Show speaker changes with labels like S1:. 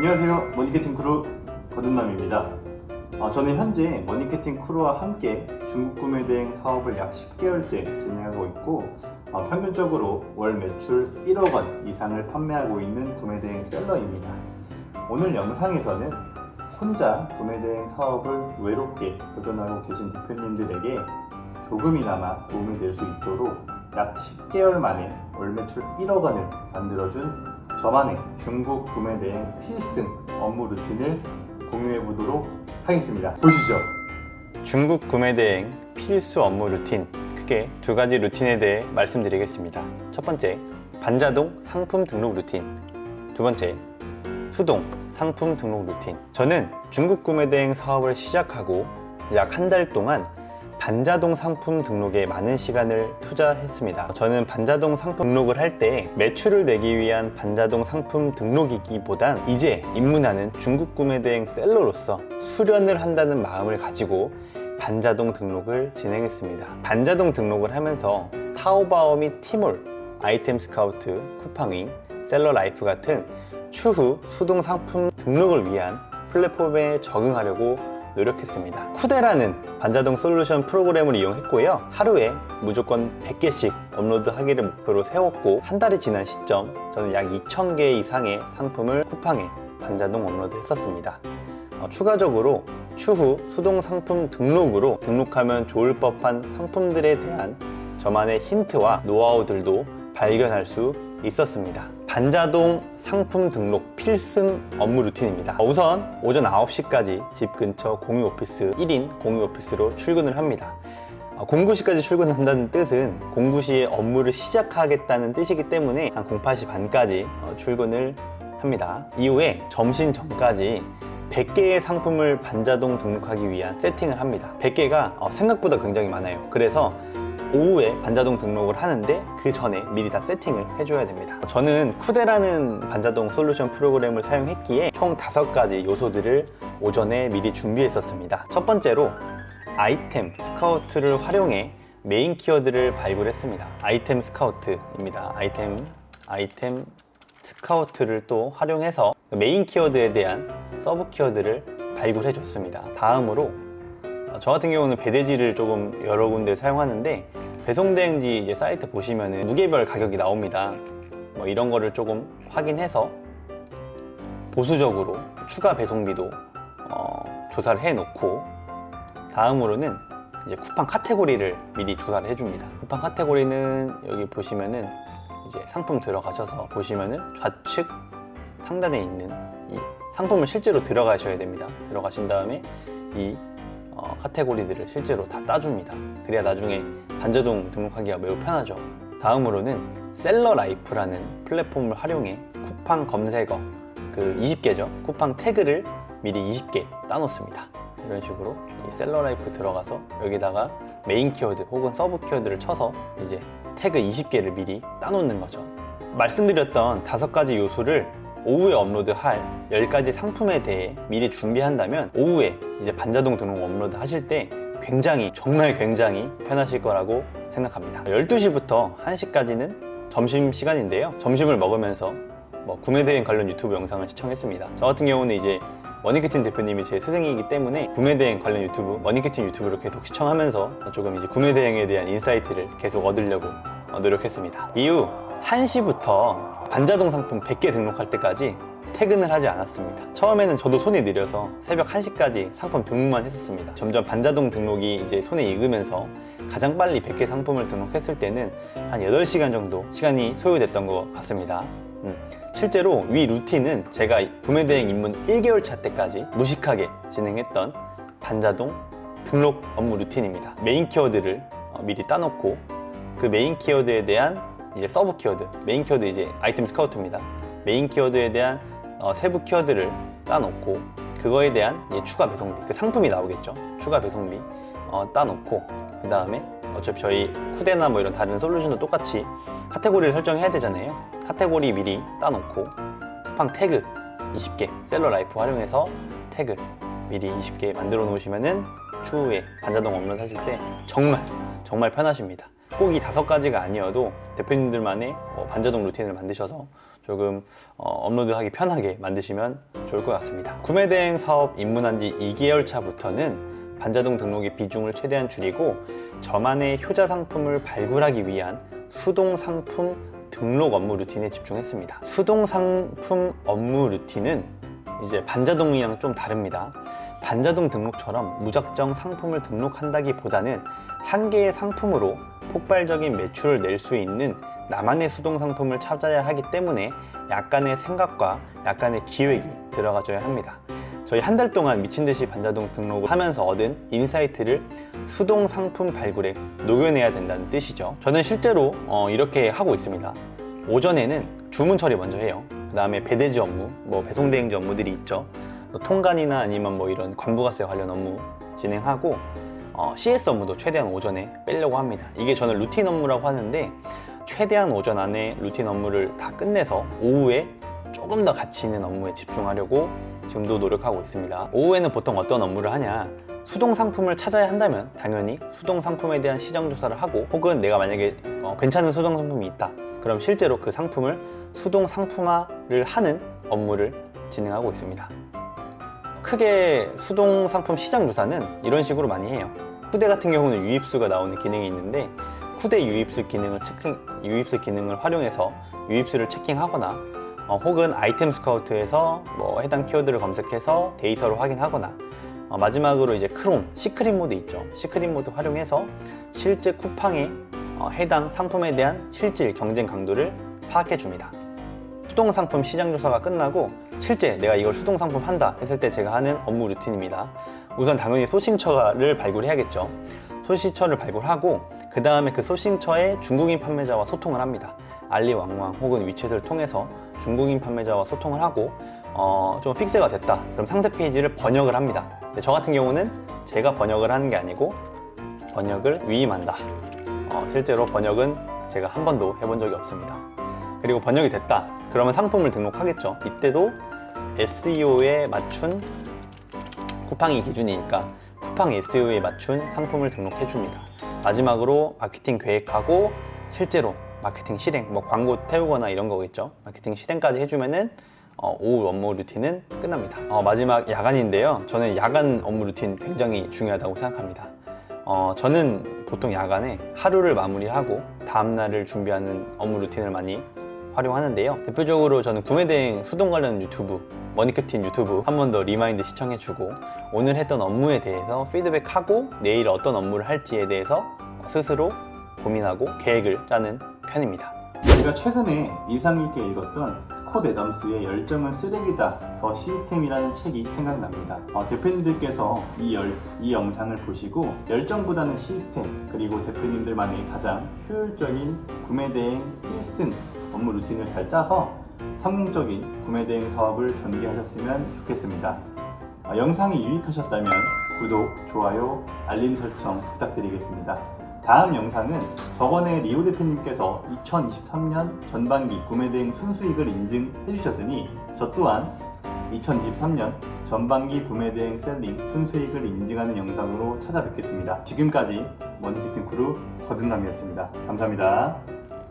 S1: 안녕하세요. 머니케팅 크루 거듭남입니다. 저는 현재 머니케팅 크루와 함께 중국 구매 대행 사업을 약 10개월째 진행하고 있고 평균적으로 월 매출 1억 원 이상을 판매하고 있는 구매 대행 셀러입니다. 오늘 영상에서는 혼자 구매 대행 사업을 외롭게 도전하고 계신 대표님들에게 조금이나마 도움이 될 수 있도록 약 10개월 만에 월 매출 1억 원을 만들어준 저만의 중국 구매 대행 필승 업무 루틴을 공유해 보도록 하겠습니다. 보시죠.
S2: 중국 구매 대행 필수 업무 루틴, 크게 두 가지 루틴에 대해 말씀드리겠습니다. 첫 번째, 반자동 상품 등록 루틴. 두 번째, 수동 상품 등록 루틴. 저는 중국 구매 대행 사업을 시작하고 약 한 달 동안 반자동 상품 등록에 많은 시간을 투자했습니다. 저는 반자동 상품 등록을 할 때 매출을 내기 위한 반자동 상품 등록이기보단 이제 입문하는 중국 구매 대행 셀러로서 수련을 한다는 마음을 가지고 반자동 등록을 진행했습니다. 반자동 등록을 하면서 타오바오 및 티몰, 아이템 스카우트, 쿠팡잉, 셀러 라이프 같은 추후 수동 상품 등록을 위한 플랫폼에 적응하려고 노력했습니다. 쿠데라는 반자동 솔루션 프로그램을 이용했고요. 하루에 무조건 100개씩 업로드하기를 목표로 세웠고 한 달이 지난 시점 저는 약 2,000개 이상의 상품을 쿠팡에 반자동 업로드했었습니다. 추가적으로 추후 수동 상품 등록으로 등록하면 좋을 법한 상품들에 대한 저만의 힌트와 노하우들도 발견할 수 있었습니다. 반자동 상품 등록 필승 업무 루틴입니다. 우선 오전 9시까지 집 근처 공유 오피스 1인 공유 오피스로 출근을 합니다. 09시까지 출근한다는 뜻은 09시에 업무를 시작하겠다는 뜻이기 때문에 한 08시 반까지 출근을 합니다. 이후에 점심 전까지 100개의 상품을 반자동 등록하기 위한 세팅을 합니다. 100개가 생각보다 굉장히 많아요. 그래서 오후에 반자동 등록을 하는데 그 전에 미리 다 세팅을 해줘야 됩니다. 저는 쿠데라는 반자동 솔루션 프로그램을 사용했기에 총 5가지 요소들을 오전에 미리 준비했었습니다. 첫 번째로 아이템 스카우트를 활용해 메인 키워드를 발굴했습니다. 아이템 스카우트입니다. 아이템 스카우트를 또 활용해서 메인 키워드에 대한 서브 키워드를 발굴해 줬습니다. 다음으로 저 같은 경우는 배대지를 조금 여러 군데 사용하는데 배송대행지 이제 사이트 보시면은 무게별 가격이 나옵니다. 이런 거를 조금 확인해서 보수적으로 추가 배송비도 조사를 해 놓고 다음으로는 이제 쿠팡 카테고리를 미리 조사를 해줍니다. 쿠팡 카테고리는 여기 보시면은 이제 상품 들어가셔서 보시면은 좌측 상단에 있는 이 상품을 실제로 들어가셔야 됩니다. 들어가신 다음에 이 카테고리들을 실제로 다 따줍니다. 그래야 나중에 반자동 등록하기가 매우 편하죠. 다음으로는 셀러 라이프라는 플랫폼을 활용해 쿠팡 검색어 그 20개죠. 쿠팡 태그를 미리 20개 따놓습니다. 이런 식으로 이 셀러 라이프 들어가서 여기다가 메인 키워드 혹은 서브 키워드를 쳐서 이제 태그 20개를 미리 따놓는 거죠. 말씀드렸던 5가지 요소를 오후에 업로드할 10가지 상품에 대해 미리 준비한다면 오후에 이제 반자동 등록 업로드 하실 때 정말 굉장히 편하실 거라고 생각합니다. 12시부터 1시까지는 점심시간인데요. 점심을 먹으면서 구매 대행 관련 유튜브 영상을 시청했습니다. 저 같은 경우는 이제 머니케팅 대표님이 제 스승이기 때문에 구매 대행 관련 유튜브, 머니케팅 유튜브를 계속 시청하면서 조금 이제 구매 대행에 대한 인사이트를 계속 얻으려고 노력했습니다. 이후 1시부터 반자동 상품 100개 등록할 때까지 퇴근을 하지 않았습니다. 처음에는 저도 손이 느려서 새벽 1시까지 상품 등록만 했었습니다. 점점 반자동 등록이 이제 손에 익으면서 가장 빨리 100개 상품을 등록했을 때는 한 8시간 정도 시간이 소요됐던 것 같습니다. 실제로 위 루틴은 제가 구매 대행 입문 1개월 차 때까지 무식하게 진행했던 반자동 등록 업무 루틴입니다. 메인 키워드를 미리 따놓고 그 메인 키워드에 대한 이제 서브 키워드, 메인 키워드 이제 아이템 스카우트입니다. 메인 키워드에 대한 세부 키워드를 따놓고 그거에 대한 이제 추가 배송비, 그 상품이 나오겠죠. 추가 배송비 따놓고 그 다음에 어차피 저희 쿠데나 이런 다른 솔루션도 똑같이 카테고리를 설정해야 되잖아요. 카테고리 미리 따놓고 쿠팡 태그 20개, 셀러 라이프 활용해서 태그 미리 20개 만들어 놓으시면은 추후에 반자동 업로드 하실 때 정말 편하십니다. 꼭 이 5가지가 아니어도 대표님들만의 반자동 루틴을 만드셔서 조금 업로드하기 편하게 만드시면 좋을 것 같습니다. 구매 대행 사업 입문한 지 2개월 차부터는 반자동 등록의 비중을 최대한 줄이고 저만의 효자 상품을 발굴하기 위한 수동 상품 등록 업무 루틴에 집중했습니다. 수동 상품 업무 루틴은 이제 반자동이랑 좀 다릅니다. 반자동 등록처럼 무작정 상품을 등록한다기보다는 한 개의 상품으로 폭발적인 매출을 낼 수 있는 나만의 수동 상품을 찾아야 하기 때문에 약간의 생각과 약간의 기획이 들어가줘야 합니다. 저희 한 달 동안 미친듯이 반자동 등록을 하면서 얻은 인사이트를 수동 상품 발굴에 녹여내야 된다는 뜻이죠. 저는 실제로 이렇게 하고 있습니다. 오전에는 주문 처리 먼저 해요. 그 다음에 배대지 업무, 배송 대행지 업무들이 있죠. 통관이나 아니면 이런 관부가세 관련 업무 진행하고 CS 업무도 최대한 오전에 빼려고 합니다. 이게 저는 루틴 업무라고 하는데 최대한 오전 안에 루틴 업무를 다 끝내서 오후에 조금 더 가치 있는 업무에 집중하려고 지금도 노력하고 있습니다. 오후에는 보통 어떤 업무를 하냐, 수동 상품을 찾아야 한다면 당연히 수동 상품에 대한 시장 조사를 하고, 혹은 내가 만약에 괜찮은 수동 상품이 있다, 그럼 실제로 그 상품을 수동 상품화를 하는 업무를 진행하고 있습니다. 크게 수동 상품 시장 조사는 이런 식으로 많이 해요. 쿠데 같은 경우는 유입수가 나오는 기능이 있는데, 쿠데 유입수 기능을 활용해서 유입수를 체킹하거나, 혹은 아이템 스카우트에서 해당 키워드를 검색해서 데이터를 확인하거나, 마지막으로 이제 크롬, 시크릿 모드 있죠. 시크릿 모드 활용해서 실제 쿠팡에 해당 상품에 대한 실질 경쟁 강도를 파악해 줍니다. 수동 상품 시장 조사가 끝나고 실제 내가 이걸 수동 상품 한다 했을 때 제가 하는 업무 루틴입니다. 우선 당연히 소싱처를 발굴해야겠죠. 소싱처를 발굴하고 그 다음에 그 소싱처의 중국인 판매자와 소통을 합니다. 알리왕왕 혹은 위챗을 통해서 중국인 판매자와 소통을 하고 좀 픽스가 됐다, 그럼 상세 페이지를 번역을 합니다. 근데 저 같은 경우는 제가 번역을 하는 게 아니고 번역을 위임한다. 실제로 번역은 제가 한 번도 해본 적이 없습니다. 그리고 번역이 됐다, 그러면 상품을 등록하겠죠. 이때도 SEO에 맞춘, 쿠팡이 기준이니까 쿠팡 SEO에 맞춘 상품을 등록해 줍니다. 마지막으로 마케팅 계획하고 실제로 마케팅 실행, 광고 태우거나 이런 거겠죠. 마케팅 실행까지 해주면은 오후 업무 루틴은 끝납니다. 마지막 야간인데요. 저는 야간 업무 루틴 굉장히 중요하다고 생각합니다. 저는 보통 야간에 하루를 마무리하고 다음날을 준비하는 업무 루틴을 많이 활용하는데요. 대표적으로 저는 구매 대행 수동 관련 유튜브, 머니케팅 유튜브 한 번 더 리마인드 시청해주고 오늘 했던 업무에 대해서 피드백하고 내일 어떤 업무를 할지에 대해서 스스로 고민하고 계획을 짜는 편입니다.
S1: 제가 최근에 인상 깊게 읽었던 스콧 애덤스의 열정은 쓰레기다, 더 시스템이라는 책이 생각납니다. 대표님들께서 이 영상을 보시고 열정보다는 시스템, 그리고 대표님들만의 가장 효율적인 구매 대행 필승 업무 루틴을 잘 짜서 성공적인 구매 대행 사업을 전개하셨으면 좋겠습니다. 영상이 유익하셨다면 구독, 좋아요, 알림 설정 부탁드리겠습니다. 다음 영상은 저번에 리오 대표님께서 2023년 전반기 구매 대행 순수익을 인증해 주셨으니 저 또한 2023년 전반기 구매 대행 셀링 순수익을 인증하는 영상으로 찾아뵙겠습니다. 지금까지 머니케팅 크루 거듭남이었습니다. 감사합니다.